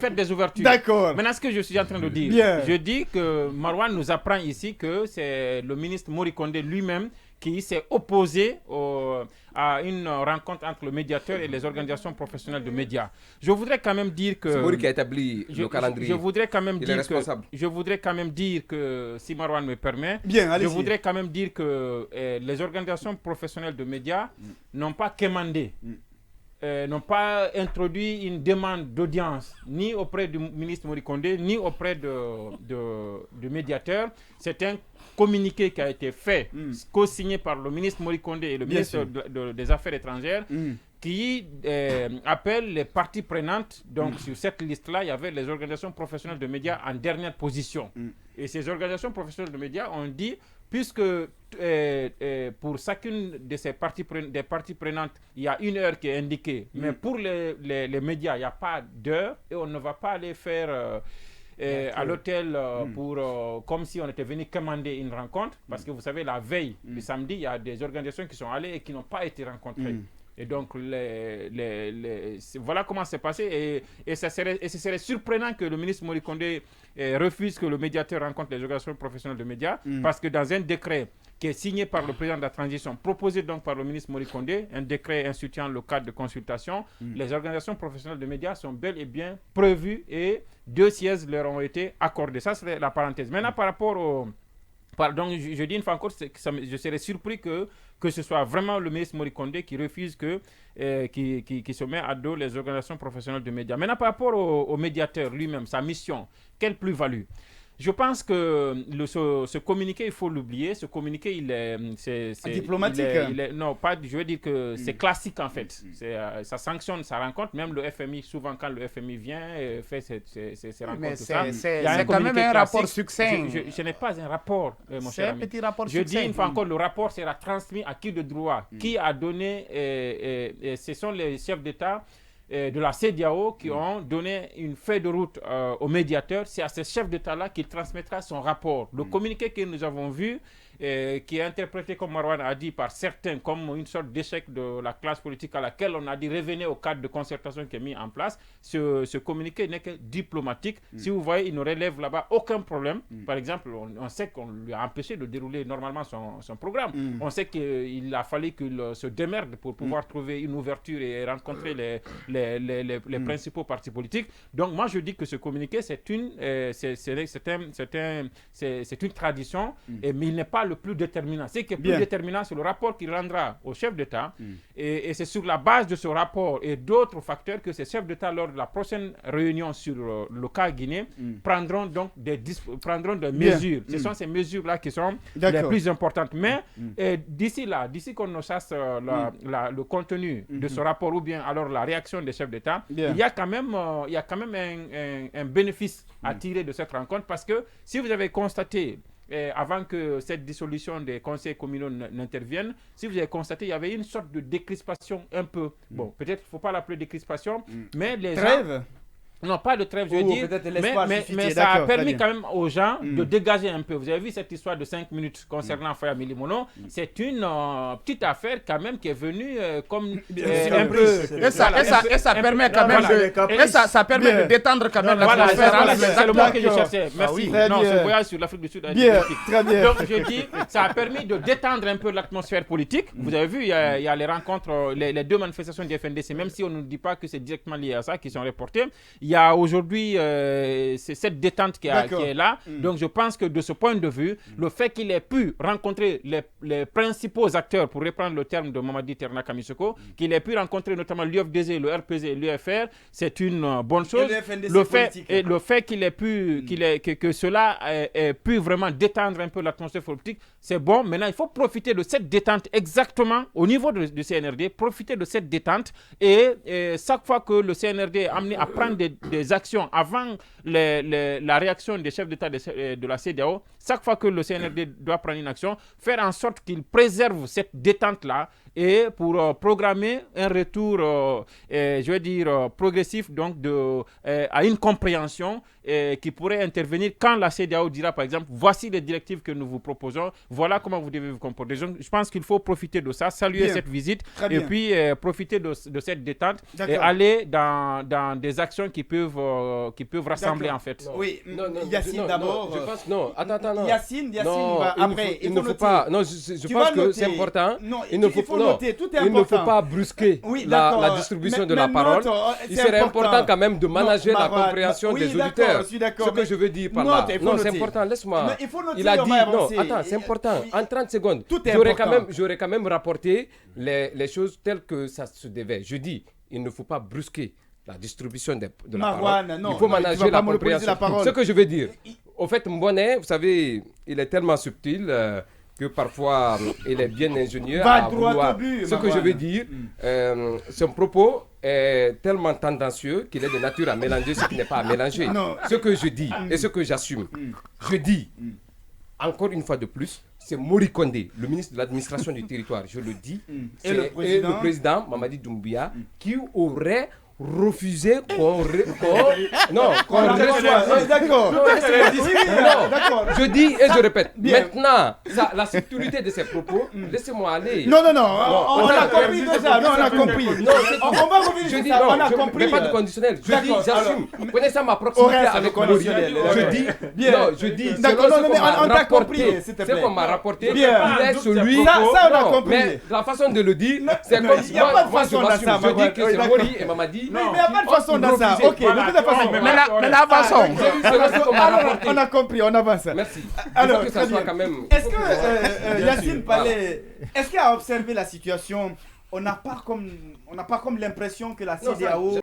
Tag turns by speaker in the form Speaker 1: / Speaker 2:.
Speaker 1: faites des ouvertures.
Speaker 2: D'accord.
Speaker 1: Maintenant, ce que je suis en train de dire, je dis que Marouane nous apprend ici que c'est le ministre Mori Kondé lui-même qui s'est opposé à une rencontre entre le médiateur et les organisations professionnelles de médias. Je voudrais quand même dire que...
Speaker 3: C'est Mori qui a établi le calendrier.
Speaker 1: Je voudrais quand même
Speaker 3: Il est responsable.
Speaker 1: je voudrais quand même dire que, si Marouane me permet, je voudrais quand même dire que les organisations professionnelles de médias n'ont pas quémandé, n'ont pas introduit une demande d'audience, ni auprès du ministre Mori Kondé, ni auprès du médiateur. C'est un communiqué qui a été fait, co-signé par le ministre Mori Kondé et le ministre des Affaires étrangères, qui appelle les parties prenantes. Donc, sur cette liste-là, il y avait les organisations professionnelles de médias en dernière position. Et ces organisations professionnelles de médias ont dit, puisque pour chacune de ces parties prenantes, il y a une heure qui est indiquée, mais pour les médias, il n'y a pas d'heure et on ne va pas aller faire... à l'hôtel comme si on était venu commander une rencontre, parce que vous savez, la veille du samedi, il y a des organisations qui sont allées et qui n'ont pas été rencontrées. Et donc, voilà comment c'est passé. Et ce serait surprenant que le ministre Mori Kondé refuse que le médiateur rencontre les organisations professionnelles de médias, parce que dans un décret qui est signé par le président de la transition, proposé donc par le ministre Mori Kondé, un décret instituant le cadre de consultation, les organisations professionnelles de médias sont bel et bien prévues et 2 sièges leur ont été accordés. Ça, c'est la parenthèse. Maintenant, par rapport au... Donc, je dis une fois encore, je serais surpris que ce soit vraiment le ministre Mori Kondé qui refuse qui se met à dos les organisations professionnelles de médias. Maintenant, par rapport au médiateur lui-même, sa mission, quelle plus-value? Je pense que ce communiqué, il faut l'oublier. Ce communiqué, c'est
Speaker 2: diplomatique.
Speaker 1: Non, pas. Je veux dire que c'est classique en fait. Ça sanctionne sa rencontre. Même le FMI, souvent quand le FMI vient fait ses rencontres. Mais
Speaker 4: c'est quand même un rapport succinct.
Speaker 1: Je n'ai pas un rapport, mon cher ami.
Speaker 4: C'est un petit rapport
Speaker 1: succinct. Je dis une fois encore, le rapport sera transmis à qui de droit. Qui a donné ce sont les chefs d'État de la CEDEAO qui ont donné une feuille de route au médiateur. C'est à ce chef d'État-là qu'il transmettra son rapport. Le communiqué que nous avons vu, qui est interprété, comme Marouane a dit, par certains comme une sorte d'échec de la classe politique à laquelle on a dit revenez au cadre de concertation qui est mis en place. Ce communiqué n'est que diplomatique. Si vous voyez, il ne relève là-bas aucun problème. Par exemple, on sait qu'on lui a empêché de dérouler normalement son programme. On sait qu'il a fallu qu'il se démerde pour pouvoir trouver une ouverture et rencontrer les principaux partis politiques. Donc moi, je dis que ce communiqué, c'est une tradition, mais il n'est pas le plus déterminant. Ce qui est plus déterminant, c'est le rapport qu'il rendra au chef d'État. Et c'est sur la base de ce rapport et d'autres facteurs que ces chefs d'État, lors de la prochaine réunion sur le cas Guinée, prendront donc des mesures. Ce sont ces mesures-là qui sont les plus importantes. Mais d'ici qu'on ne sache le contenu de ce rapport ou bien alors la réaction des chefs d'État, il y a quand même un bénéfice à tirer de cette rencontre, parce que si vous avez constaté avant que cette dissolution des conseils communaux n'intervienne, si vous avez constaté, il y avait une sorte de décrispation un peu. Bon, peut-être qu'il ne faut pas l'appeler décrispation, mais les
Speaker 2: trêve.
Speaker 1: Non, pas de trêve, je veux dire, mais ça a permis quand même aux gens de dégager un peu. Vous avez vu cette histoire de 5 minutes concernant Faya Milimono, c'est une petite affaire quand même qui est venue comme un peu...
Speaker 4: Et ça permet quand même ça permet de détendre quand même l'atmosphère.
Speaker 1: Voilà, c'est le mot que je cherchais. Merci. Non, ce voyage sur l'Afrique du Sud a été politique.
Speaker 2: Très bien.
Speaker 1: Donc je dis, ça a permis de détendre un peu l'atmosphère politique. Vous avez vu, il y a les rencontres, les 2 manifestations du FNDC, même si on ne dit pas que c'est directement lié à ça, qui sont reportées. Il y a aujourd'hui c'est cette détente qui est là. Donc je pense que de ce point de vue, le fait qu'il ait pu rencontrer les principaux acteurs, pour reprendre le terme de Mamadi Terna Kamisoko, qu'il ait pu rencontrer notamment l'UFDZ, le RPZ et l'UFR, c'est une bonne chose. Le fait qu'il ait pu, que cela ait pu vraiment détendre un peu l'atmosphère politique, c'est bon. Maintenant, il faut profiter de cette détente exactement au niveau du CNRD, profiter de cette détente et chaque fois que le CNRD est amené à prendre des actions avant la réaction des chefs d'État de la CEDEAO, chaque fois que le CNRD doit prendre une action, faire en sorte qu'il préserve cette détente-là et pour programmer un retour, je veux dire, progressif donc à une compréhension qui pourrait intervenir quand la CEDEAO dira par exemple voici les directives que nous vous proposons, voilà comment vous devez vous comporter. Je pense qu'il faut profiter de ça, saluer cette visite et puis profiter de cette détente et aller dans des actions qui peuvent rassembler en fait.
Speaker 2: Oui, Yacine d'abord.
Speaker 3: Je pense non. Attends, non.
Speaker 2: Yacine va après.
Speaker 3: Il ne faut pas. Non, je pense que c'est important. Il ne faut noter. Tout est important. Il ne faut pas brusquer la distribution de la parole. Il serait important quand même de manager la compréhension des auditeurs.
Speaker 2: Je suis d'accord.
Speaker 3: Ce que je veux dire par là. Non, c'est important. Laisse-moi. Il a dit non. Attends, c'est important. En 30 secondes, j'aurais quand même rapporté les choses telles que ça se devait. Je dis, il ne faut pas brusquer la distribution de la parole. Il faut manager la compréhension. Ce que je veux dire. Au fait, Mbonnet, vous savez, il est tellement subtil que parfois il est bien ingénieux à vouloir. Ce que je veux dire, son propos est tellement tendancieux qu'il est de nature à mélanger ce qui n'est pas à mélanger. Ce que je dis et ce que j'assume, je dis, encore une fois de plus, c'est Mori Kondé, le ministre de l'administration du territoire, je le dis, et le président Mamadi Doumbouya, qui aurait refusé qu'on reçoive.
Speaker 2: D'accord.
Speaker 3: Je dis et je répète. Maintenant, la sécurité de ces propos, laissez-moi aller.
Speaker 2: Non, on a compris déjà. Non, on a compris. On va revenir sur ça. On a compris.
Speaker 3: Mais pas de conditionnel. Je dis, j'assume. Connaissant ma proximité avec Mori, je dis.
Speaker 2: D'accord, mais on t'a compris.
Speaker 3: C'est qu'on m'a rapporté. Il est celui.
Speaker 2: Ça, on a compris.
Speaker 3: Mais la façon de le dire, c'est comme si moi je m'assume. Je dis que c'est Mori et Mamadi.
Speaker 2: Mais il n'y a pas de façon dans ça. Ok, de toute façon.
Speaker 4: Mais la façon.
Speaker 2: On a compris, on avance.
Speaker 3: Merci.
Speaker 2: Alors,
Speaker 3: que ça soit quand même.
Speaker 2: Est-ce que Yacine parlait. Est-ce qu'il a observé la situation? On n'a pas comme l'impression que la CEDEAO